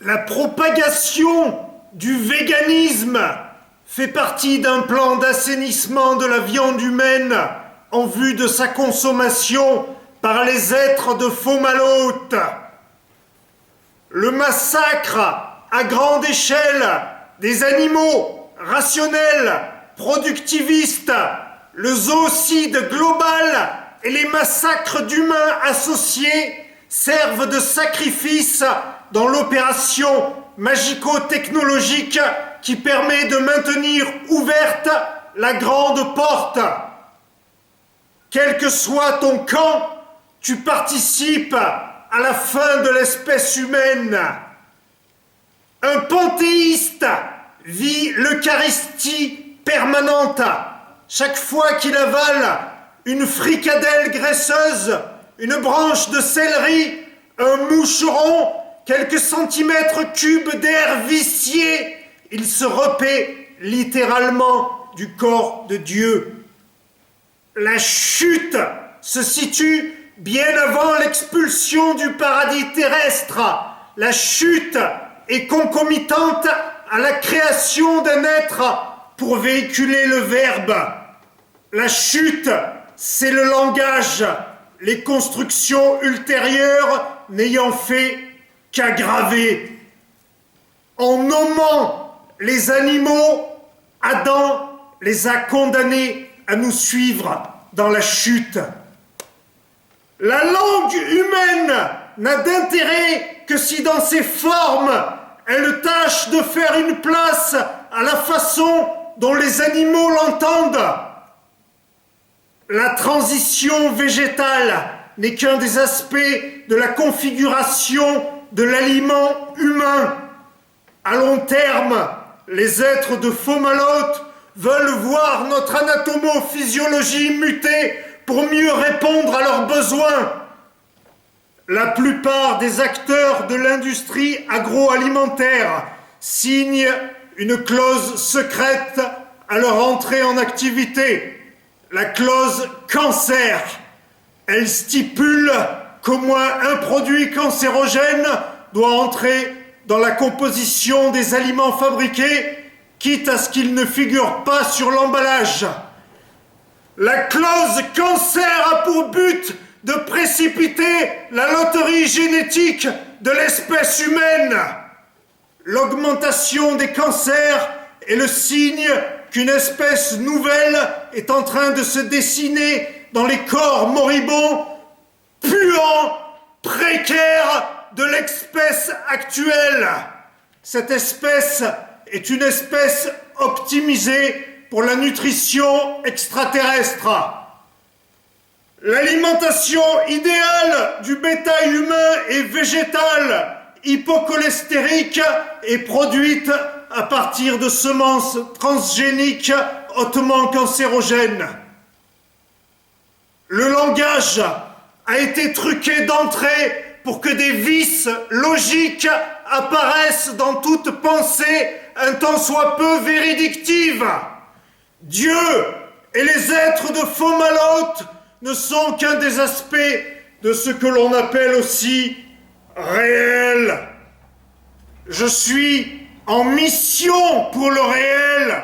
La propagation du véganisme fait partie d'un plan d'assainissement de la viande humaine en vue de sa consommation par les êtres de Fomalhaute. Le massacre à grande échelle des animaux rationnels, productivistes, le zoocide global et les massacres d'humains associés servent de sacrifice dans l'opération magico-technologique qui permet de maintenir ouverte la grande porte. Quel que soit ton camp, tu participes à la fin de l'espèce humaine. Un panthéiste vit l'Eucharistie permanente. Chaque fois qu'il avale une fricadelle graisseuse, une branche de céleri, un moucheron, quelques centimètres cubes d'air vicié, il se repaît littéralement du corps de Dieu. La chute se situe bien avant l'expulsion du paradis terrestre. La chute est concomitante à la création d'un être pour véhiculer le verbe. La chute, c'est le langage, les constructions ultérieures n'ayant fait qu'aggraver. En nommant les animaux, Adam les a condamnés à nous suivre dans la chute. La langue humaine n'a d'intérêt que si dans ses formes, elle tâche de faire une place à la façon dont les animaux l'entendent. La transition végétale n'est qu'un des aspects de la configuration de l'aliment humain. À long terme, les êtres de Fomalhaute veulent voir notre anatomophysiologie muter pour mieux répondre à leurs besoins. La plupart des acteurs de l'industrie agroalimentaire signent une clause secrète à leur entrée en activité, la clause cancer. Elle stipule qu'au moins un produit cancérogène doit entrer dans la composition des aliments fabriqués, quitte à ce qu'il ne figure pas sur l'emballage. La clause cancer a pour but de précipiter la loterie génétique de l'espèce humaine. L'augmentation des cancers est le signe qu'une espèce nouvelle est en train de se dessiner dans les corps moribonds, puants, précaires de l'espèce actuelle. Cette espèce est une espèce optimisée pour la nutrition extraterrestre. L'alimentation idéale du bétail humain et végétal hypocholestérique est produite à partir de semences transgéniques hautement cancérogènes. Le langage a été truqué d'entrée pour que des vices logiques apparaissent dans toute pensée un tant soit peu véridictive. Dieu et les êtres de Fomalhaute ne sont qu'un des aspects de ce que l'on appelle aussi réel. Je suis en mission pour le réel.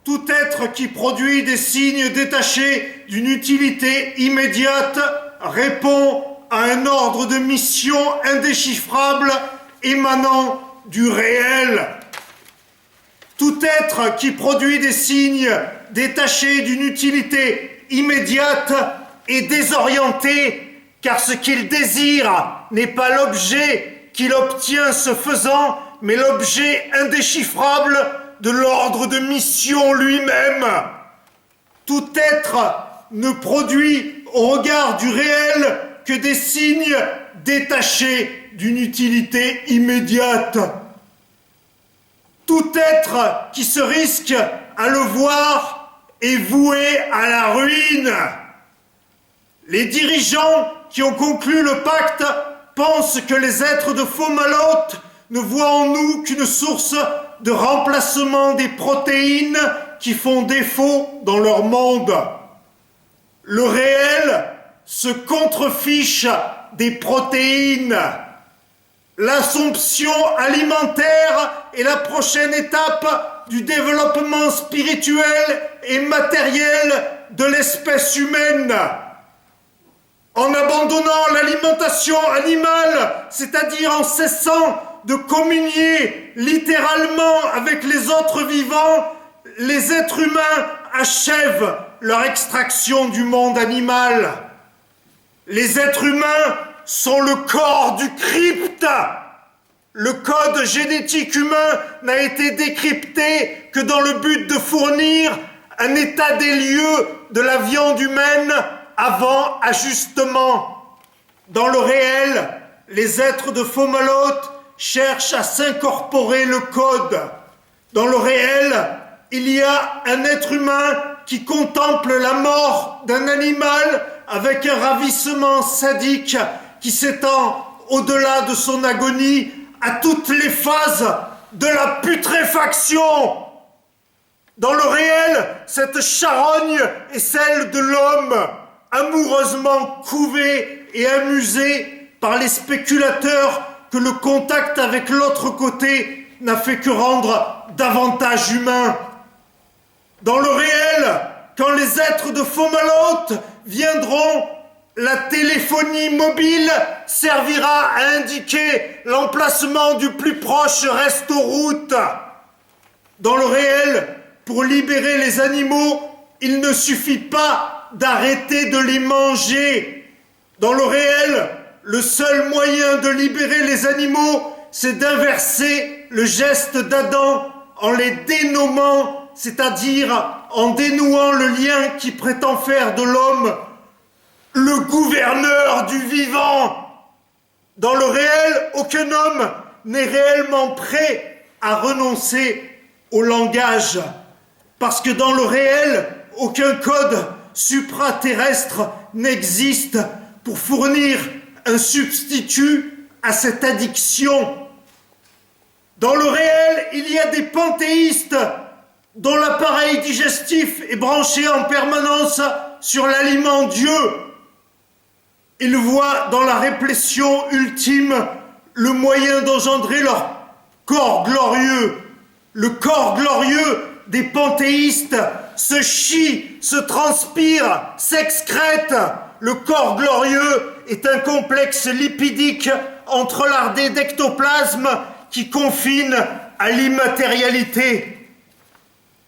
Tout être qui produit des signes détachés d'une utilité immédiate répond à un ordre de mission indéchiffrable émanant du réel. Tout être qui produit des signes détachés d'une utilité immédiate est désorienté, car ce qu'il désire n'est pas l'objet qu'il obtient ce faisant, mais l'objet indéchiffrable de l'ordre de mission lui-même. Tout être ne produit au regard du réel que des signes détachés d'une utilité immédiate. Tout être qui se risque à le voir est voué à la ruine. Les dirigeants qui ont conclu le pacte pensent que les êtres de Fomalhaute ne voient en nous qu'une source de remplacement des protéines qui font défaut dans leur monde. Le réel se contrefiche des protéines. L'assomption alimentaire est la prochaine étape du développement spirituel et matériel de l'espèce humaine. En abandonnant l'alimentation animale, c'est-à-dire en cessant de communier littéralement avec les autres vivants, les êtres humains achèvent leur extraction du monde animal. Les êtres humains sont le corps du crypte. Le code génétique humain n'a été décrypté que dans le but de fournir un état des lieux de la viande humaine avant ajustement. Dans le réel, les êtres de Fomalhaut cherchent à s'incorporer le code. Dans le réel, il y a un être humain qui contemple la mort d'un animal avec un ravissement sadique qui s'étend au-delà de son agonie à toutes les phases de la putréfaction. Dans le réel, cette charogne est celle de l'homme, amoureusement couvé et amusé par les spéculateurs que le contact avec l'autre côté n'a fait que rendre davantage humain. Dans le réel, quand les êtres de Fomalhaut viendront, la téléphonie mobile servira à indiquer l'emplacement du plus proche resto-route. Dans le réel, pour libérer les animaux, il ne suffit pas d'arrêter de les manger. Dans le réel, le seul moyen de libérer les animaux, c'est d'inverser le geste d'Adam en les dénommant, c'est-à-dire en dénouant le lien qui prétend faire de l'homme le gouverneur du vivant. Dans le réel, aucun homme n'est réellement prêt à renoncer au langage, parce que dans le réel, aucun code supraterrestre n'existe pour fournir un substitut à cette addiction. Dans le réel, il y a des panthéistes dont l'appareil digestif est branché en permanence sur l'aliment Dieu. Ils voient dans la réplétion ultime le moyen d'engendrer leur corps glorieux. Le corps glorieux des panthéistes se chie, se transpire, s'excrète. Le corps glorieux est un complexe lipidique entrelardé d'ectoplasme qui confine à l'immatérialité.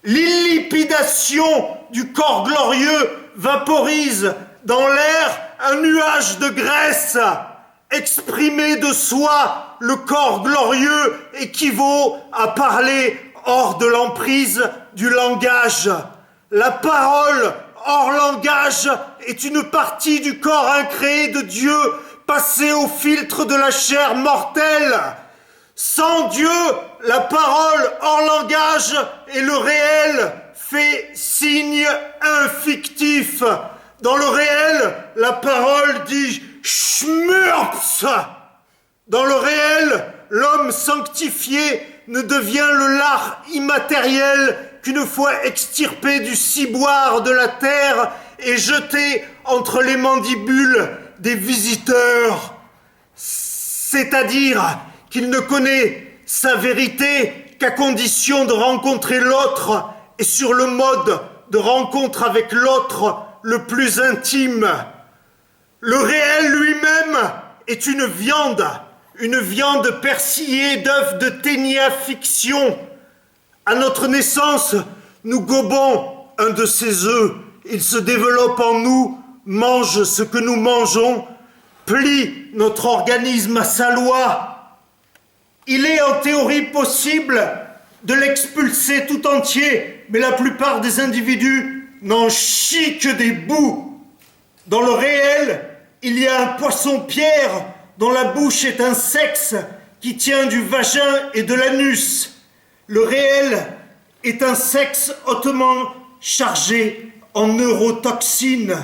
L'illipidation du corps glorieux vaporise dans l'air un nuage de graisse. Exprimer de soi le corps glorieux équivaut à parler hors de l'emprise du langage. La parole hors langage est une partie du corps incréé de Dieu passée au filtre de la chair mortelle. Sans Dieu, la parole hors langage et le réel fait signe infictif. Dans le réel, la parole dit « schmurps ». Dans le réel, l'homme sanctifié ne devient le lard immatériel qu'une fois extirpé du ciboire de la terre et jeté entre les mandibules des visiteurs. C'est-à-dire qu'il ne connaît sa vérité qu'à condition de rencontrer l'autre et sur le mode de rencontre avec l'autre le plus intime. Le réel lui-même est une viande persillée d'œufs de ténia-fiction. À notre naissance, nous gobons un de ces œufs. Il se développe en nous, mange ce que nous mangeons, plie notre organisme à sa loi. Il est en théorie possible de l'expulser tout entier, mais la plupart des individus n'en chient que des bouts. Dans le réel, il y a un poisson-pierre dont la bouche est un sexe qui tient du vagin et de l'anus. Le réel est un sexe hautement chargé en neurotoxines.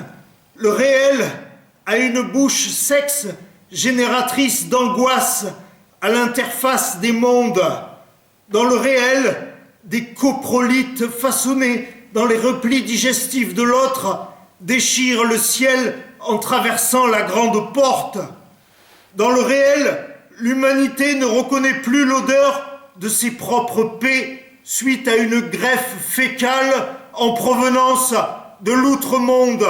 Le réel a une bouche sexe génératrice d'angoisse à l'interface des mondes. Dans le réel, des coprolites façonnés dans les replis digestifs de l'autre déchirent le ciel en traversant la grande porte. Dans le réel, l'humanité ne reconnaît plus l'odeur de ses propres pets suite à une greffe fécale en provenance de l'outre-monde.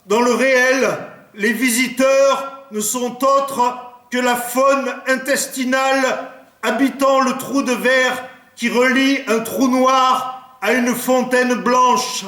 Dans le réel, les visiteurs ne sont autres que la faune intestinale habitant le trou de verre qui relie un trou noir à une fontaine blanche.